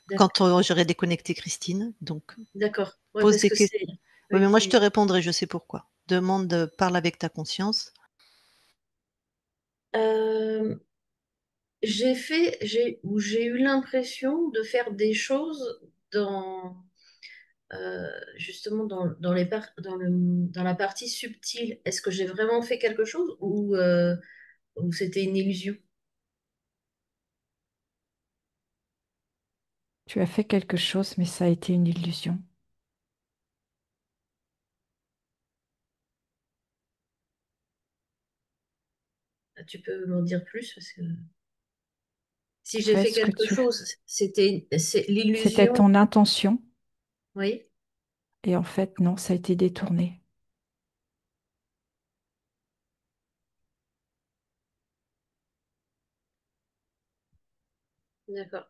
D'ac- quand, j'aurai déconnecté Christine, donc D'accord. Ouais, pose parce des que questions. c'est Oui, oui, mais moi je te répondrai, je sais pourquoi. Demande, parle avec ta conscience. Euh, j'ai eu l'impression de faire des choses dans justement dans dans la partie subtile. Est-ce que j'ai vraiment fait quelque chose ou c'était une illusion? Tu as fait quelque chose, mais ça a été une illusion. Tu peux m'en dire plus parce que si j'ai Fais fait ce que quelque tu... chose, c'est C'était l'illusion. ton intention, Oui, et en fait, non, ça a été détourné. d'accord.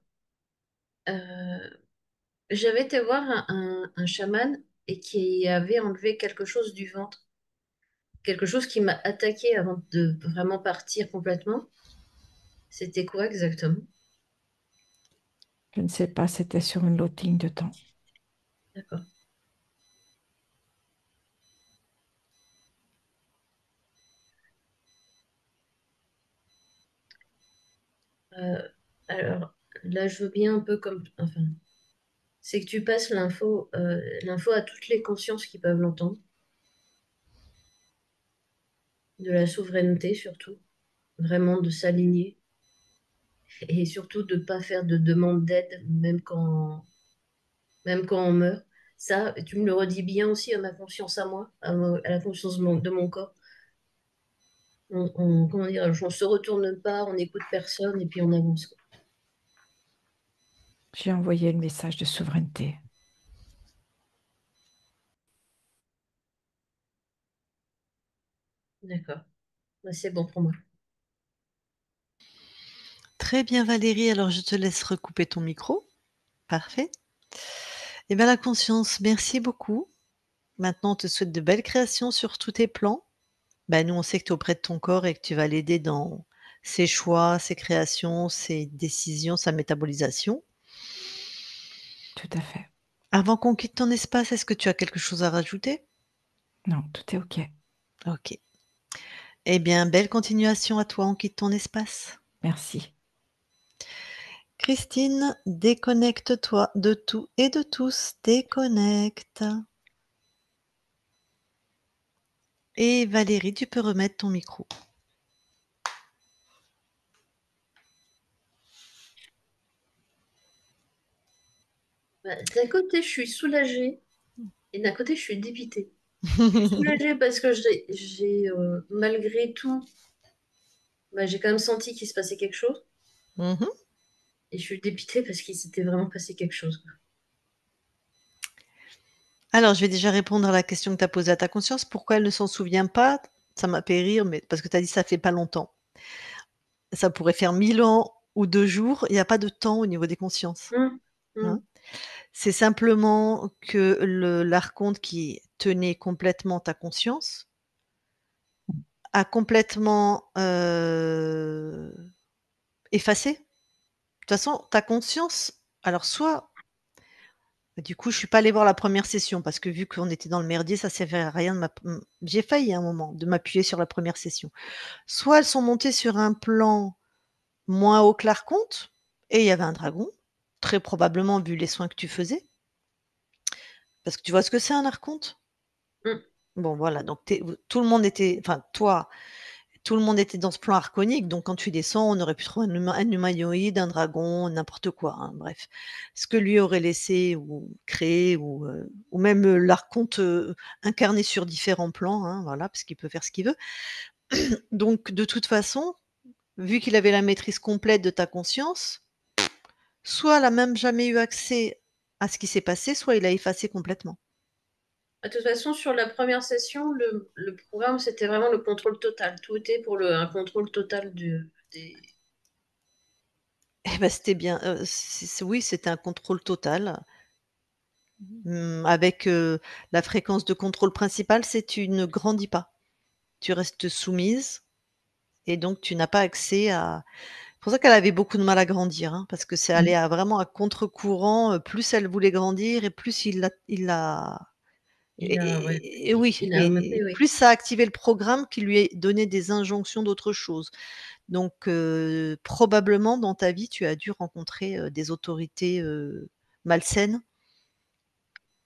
J'avais été voir un chaman et qui avait enlevé quelque chose du ventre. Quelque chose qui m'a attaqué avant de vraiment partir complètement. C'était quoi exactement? Je ne sais pas, c'était sur une autre ligne de temps. D'accord. Euh, alors, là, je veux bien un peu comme... Enfin, c'est que tu passes l'info à toutes les consciences qui peuvent l'entendre, de la souveraineté surtout, vraiment de s'aligner et surtout de ne pas faire de demande d'aide, même quand on meurt. Ça, tu me le redis bien aussi à ma conscience à moi, à la conscience de mon corps. Comment dire, on se retourne pas, on n'écoute personne et puis on avance, quoi. J'ai envoyé le message de souveraineté. D'accord. Bah, c'est bon pour moi. Très bien Valérie, alors je te laisse recouper ton micro. Parfait. Et bien la conscience, merci beaucoup. Maintenant, on te souhaite de belles créations sur tous tes plans. Bah, nous, on sait que tu es auprès de ton corps et que tu vas l'aider dans ses choix, ses créations, ses décisions, sa métabolisation. Tout à fait. Avant qu'on quitte ton espace, est-ce que tu as quelque chose à rajouter? Non, tout est OK. Ok. Eh bien, belle continuation à toi, on quitte ton espace. Merci. Christine, déconnecte-toi de tout et de tous. Déconnecte. Et Valérie, tu peux remettre ton micro. Bah, d'un côté, je suis soulagée et d'un côté, je suis dépitée. Je suis soulagée parce que malgré tout, bah, j'ai quand même senti qu'il se passait quelque chose. Mhm. Et je suis dépitée parce qu'il s'était vraiment passé quelque chose, quoi. Alors, je vais déjà répondre à la question que tu as posée à ta conscience. Pourquoi elle ne s'en souvient pas? Ça m'a fait rire, mais parce que tu as dit: «Ça fait pas longtemps». Ça pourrait faire 1000 ans ou 2 jours, il y a pas de temps au niveau des consciences, Hum, hum. hein. C'est simplement que l'archonte qui tenait complètement ta conscience a complètement, effacé. De toute façon, ta conscience alors soit du coup, je suis pas allée voir la première session parce que vu qu'on était dans le merdier, ça servait à rien de j'ai failli à un moment de m'appuyer sur la première session. Soit elles sont montées sur un plan moins haut que l'archonte et il y avait un dragon, très probablement vu les soins que tu faisais. Parce que tu vois ce que c'est un archonte? Hum. Bon voilà, donc tout le monde était enfin toi, tout le monde était dans ce plan archonique, donc quand tu descends, on aurait pu trouver un humanoïde, un dragon, n'importe quoi, hein, bref. Ce que lui aurait laissé ou créé ou même, l'archonte, incarné sur différents plans, hein, voilà, parce qu'il peut faire ce qu'il veut. Donc de toute façon, vu qu'il avait la maîtrise complète de ta conscience, soit elle a même jamais eu accès à ce qui s'est passé, soit il a effacé complètement. De toute façon, sur la première session, le programme, c'était vraiment le contrôle total. Tout était pour un contrôle total des... Eh bah, c'était bien, oui, c'était un contrôle total. Avec, la fréquence de contrôle principale, c'est tu ne grandis pas. Tu restes soumise et donc tu n'as pas accès à c'est pour ça qu'elle avait beaucoup de mal à grandir, hein, parce que c'est allé Mm. à vraiment à contre-courant, plus elle voulait grandir et plus il l'a Ouais, et oui il a et mappé, oui. plus ça a activé le programme qui lui donnait des injonctions d'autre chose. Donc probablement dans ta vie, tu as dû rencontrer, des autorités, malsaines.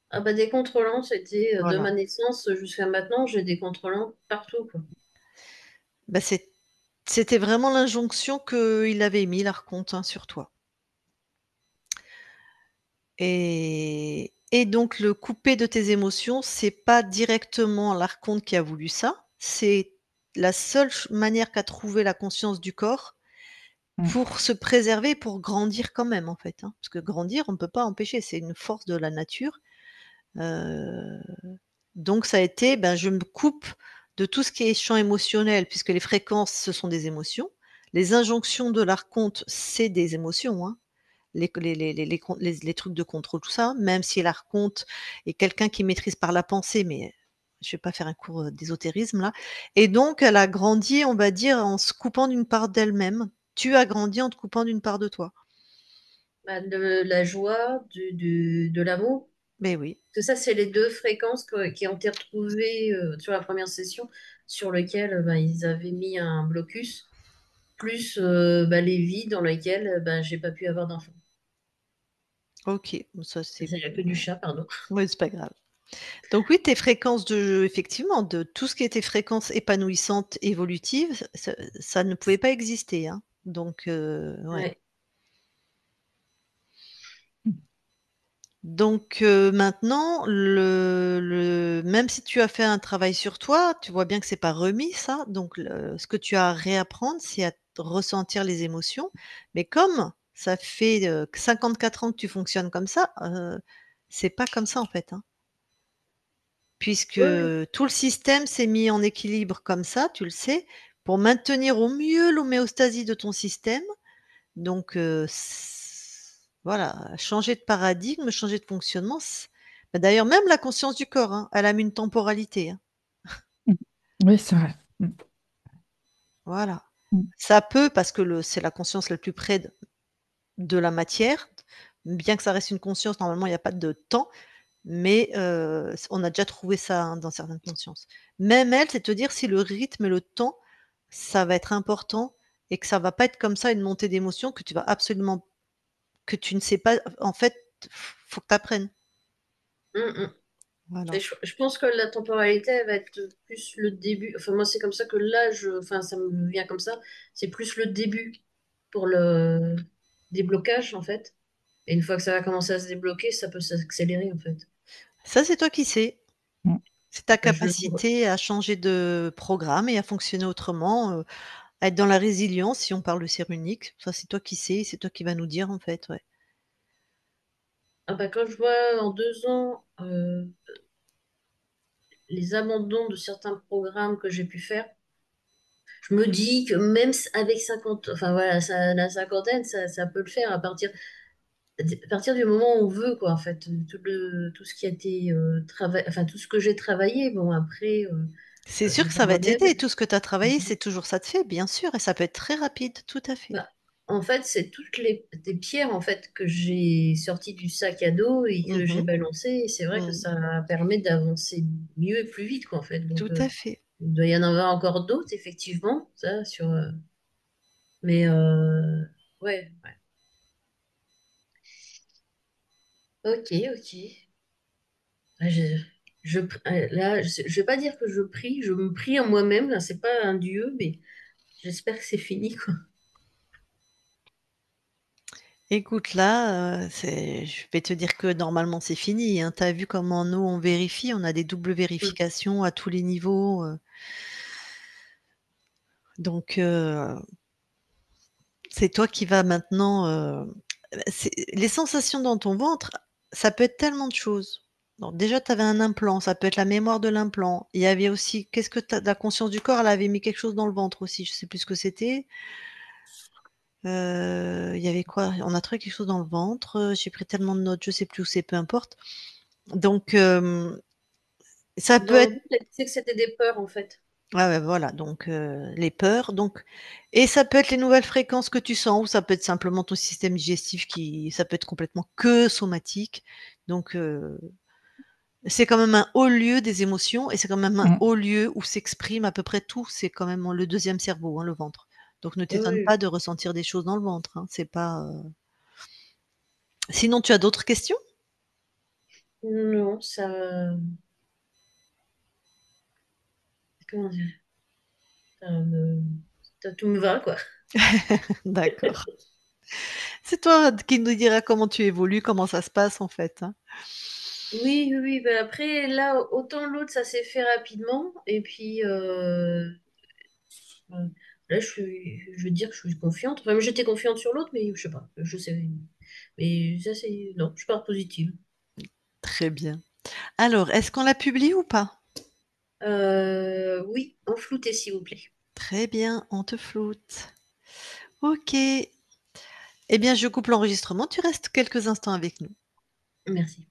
Ah bah des contrôlants, c'était de Voilà. ma naissance jusqu'à maintenant, j'ai des contrôlants partout, quoi. Bah, c'était vraiment l'injonction qu'il avait mis l'archonte, hein, sur toi et donc le couper de tes émotions, c'est pas directement l'archonte qui a voulu ça, c'est la seule manière qu'a trouvé la conscience du corps Mm. pour se préserver, pour grandir quand même, en fait, hein. Parce que grandir, on ne peut pas empêcher, c'est une force de la nature, heu, donc ça a été, ben, je me coupe de tout ce qui est champ émotionnel puisque les fréquences, ce sont des émotions. Les injonctions de l'archonte, c'est des émotions, hein. Les trucs de contrôle, tout ça, même si l'archonte est quelqu'un qui maîtrise par la pensée, mais je vais pas faire un cours, d'ésotérisme là et donc elle a grandi, on va dire, en se coupant d'une part d'elle-même. Tu as grandi en te coupant d'une part de toi. Bah, de la joie, de l'amour. Mais oui. Parce que ça, c'est les deux fréquences qui ont été retrouvées sur la première session, sur lesquelles bah, ils avaient mis un blocus, plus bah, les vies dans lesquelles j'ai pas pu avoir d'enfant. OK, ça Il c'est n'y a que du chat, pardon. ouais, c'est pas grave. Donc oui, tes fréquences de effectivement, de tout ce qui était fréquences épanouissantes, évolutives, ça ne pouvait pas exister, hein. Donc ouais. Ouais. Donc maintenant, même si tu as fait un travail sur toi, tu vois bien que c'est pas remis ça, donc ce que tu as à réapprendre, c'est à ressentir les émotions. Mais comme ça fait, 54 ans que tu fonctionnes comme ça, c'est pas comme ça en fait, hein. Puisque Ouais, ouais. tout le système s'est mis en équilibre comme ça, tu le sais, pour maintenir au mieux l'homéostasie de ton système. Donc voilà, changer de paradigme, changer de fonctionnement, bah, d'ailleurs même la conscience du corps, hein, elle a mis une temporalité, hein. Mm. Oui, c'est vrai. Mm. Voilà. Mm. Ça peut parce que c'est la conscience la plus près de la matière, bien que ça reste une conscience, normalement il y a pas de temps, mais on a déjà trouvé ça, hein, dans certaines consciences. Même elle, c'est te dire si le rythme et le temps, ça va être important et que ça va pas être comme ça une montée d'émotions que tu vas absolument que tu ne sais pas en fait, faut que tu apprennes. Hum, hum. Et Voilà. je pense que la temporalité, elle va être plus le début. Enfin, moi, c'est comme ça que là, enfin, ça me vient comme ça. C'est plus le début pour le déblocage, en fait. Et une fois que ça va commencer à se débloquer, ça peut s'accélérer, en fait. Ça, c'est toi qui sais. Mm. C'est ta Enfin, je le vois. capacité à changer de programme et à fonctionner autrement, être dans la résilience, si on parle de serre unique. Ça, c'est toi qui sais, c'est toi qui vas nous dire, en fait, ouais. Ah bah, quand je vois en 2 ans les abandons de certains programmes que j'ai pu faire, je me dis que même avec 50, enfin voilà, la cinquantaine, ça peut le faire à partir du moment où on veut, quoi, en fait. Tout ce qui a été travaillé, enfin tout ce que j'ai travaillé, bon, après, C'est sûr j'ai que pas ça va moi-même. t'aider. Tout ce que tu as travaillé, c'est toujours ça de fait, bien sûr, et ça peut être très rapide, tout à fait. Bah, en fait, c'est toutes des pierres en fait que j'ai sorties du sac à dos et que j'ai Mmh. balancées. Et c'est vrai que Mmh. ça permet d'avancer mieux et plus vite, quoi, en fait. Donc, Tout à fait. il doit y en avoir encore d'autres, effectivement, ça, mais, ouais, ouais. Ok, ok. Là, là, je vais pas dire que je prie, je me prie en moi-même. Là, c'est pas un dieu, mais j'espère que c'est fini, quoi. Écoute, là, je vais te dire que normalement c'est fini, hein. Tu as vu comment nous on vérifie? On a des doubles Mm. vérifications à tous les niveaux, donc c'est toi qui vas maintenant, c'est les sensations dans ton ventre, ça peut être tellement de choses. Donc déjà, tu avais un implant, ça peut être la mémoire de l'implant. Il y avait aussi qu'est-ce que tu la conscience du corps, elle avait mis quelque chose dans le ventre aussi, je sais plus ce que c'était. Il y avait quoi? On a trouvé quelque chose dans le ventre, j'ai pris tellement de notes, je sais plus où c'est, peu importe. Donc ça peut Dans le être but, elle disait que c'était des peurs, en fait. ouais, ouais, voilà, donc les peurs, donc et ça peut être les nouvelles fréquences que tu sens ou ça peut être simplement ton système digestif qui ça peut être complètement que somatique. Donc c'est quand même un haut lieu des émotions et c'est quand même un Mm. haut lieu où s'exprime à peu près tout. C'est quand même le deuxième cerveau, hein, le ventre. Donc ne Oui, t'étonne oui. pas de ressentir des choses dans le ventre, hein, c'est pas, sinon tu as d'autres questions? Non, comment dire, ça me, tout me va, quoi. D'accord. C'est toi qui nous diras comment tu évolues, comment ça se passe en fait, hein. Oui, oui, oui. Ben après, là, autant l'autre, ça s'est fait rapidement. Et puis, là, je veux dire que je suis confiante. Enfin, j'étais confiante sur l'autre, mais je sais pas. Je sais. Mais ça, c'est. Non, je pars positive. Très bien. Alors, est-ce qu'on la publie ou pas? Oui, en flouté, s'il vous plaît. Très bien, on te floute. OK. Eh bien, je coupe l'enregistrement, tu restes quelques instants avec nous. Merci.